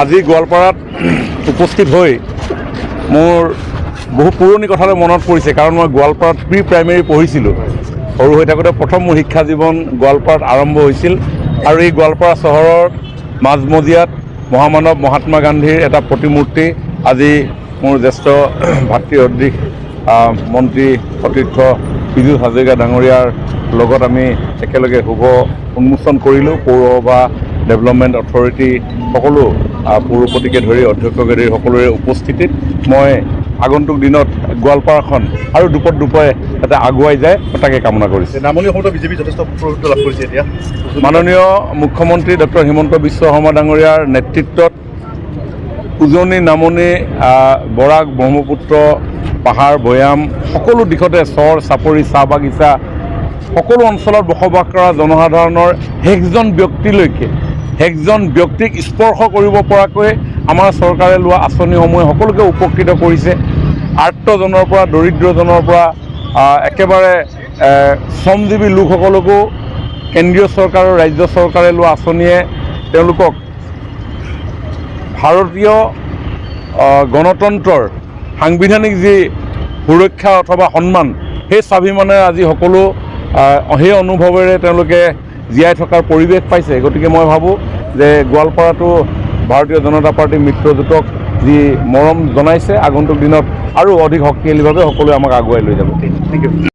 আজি গোৱালপাৰাত উপস্থিত হৈ মোৰ বহু পুৰণি কথালৈ মনত পৰিছে, কাৰণ মই গোৱালপাৰাত প্ৰি প্ৰাইমেৰী পঢ়িছিলোঁ। সৰু হৈ থাকোঁতে প্ৰথম মোৰ শিক্ষা জীৱন গোৱালপাৰাত আৰম্ভ হৈছিল আৰু এই গোৱালপাৰা চহৰৰ মাজমজিয়াত মহামানৱ মহাত্মা গান্ধীৰ এটা প্ৰতিমূৰ্তি আজি মোৰ জ্যেষ্ঠ ভাতৃ সদৃশ মন্ত্ৰী সতীৰ্থ পীযুষ হাজৰিকা ডাঙৰীয়াৰ লগত আমি একেলগে শুভ উন্মোচন কৰিলোঁ। পৌৰসভা ডেভেলপমেণ্ট অথৰিটি সকলো পৌৰপতিকে ধৰি অধ্যক্ষকে ধৰি সকলোৰে উপস্থিতিত মই আগন্তুক দিনত গোৱালপাৰাখন আৰু দুপৰে যাতে আগুৱাই যায় তাকে কামনা কৰিছে। নামনি অসমত বিজেপি যথেষ্ট প্ৰভুত্ব লাভ কৰিছে। এতিয়া মাননীয় মুখ্যমন্ত্ৰী ডক্টৰ হিমন্ত বিশ্ব শৰ্মা ডাঙৰীয়াৰ নেতৃত্বত উজনি নামনি বৰাক ব্ৰহ্মপুত্ৰ পাহাৰ ভৈয়াম সকলো দিশতে চৰ চাপৰি চাহ বাগিচা সকলো অঞ্চলত বসবাস কৰা জনসাধাৰণৰ শেষজন ব্যক্তিক স্পৰ্শ কৰিব পৰাকৈ আমাৰ চৰকাৰে লোৱা আঁচনিসমূহে সকলোকে উপকৃত কৰিছে। আৰ্তজনৰ পৰা দৰিদ্ৰজনৰ পৰা একেবাৰে শ্ৰমজীৱী লোকসকলকো কেন্দ্ৰীয় চৰকাৰ আৰু ৰাজ্য চৰকাৰে লোৱা আঁচনিয়ে তেওঁলোকক ভাৰতীয় গণতন্ত্ৰৰ সাংবিধানিক যি সুৰক্ষা অথবা সন্মান, সেই স্বাভিমানেৰে আজি সকলো সেই অনুভৱেৰে তেওঁলোকে জীয়াই থকাৰ পৰিৱেশ পাইছে। গতিকে মই ভাবোঁ যে গোৱালপাৰাটো ভাৰতীয় জনতা পাৰ্টীৰ মিত্ৰজোঁটক যি মৰম জনাইছে, আগন্তুক দিনত আৰু অধিক শক্তিশালীভাৱে সকলোৱে আমাক আগুৱাই লৈ যাব। Thank U.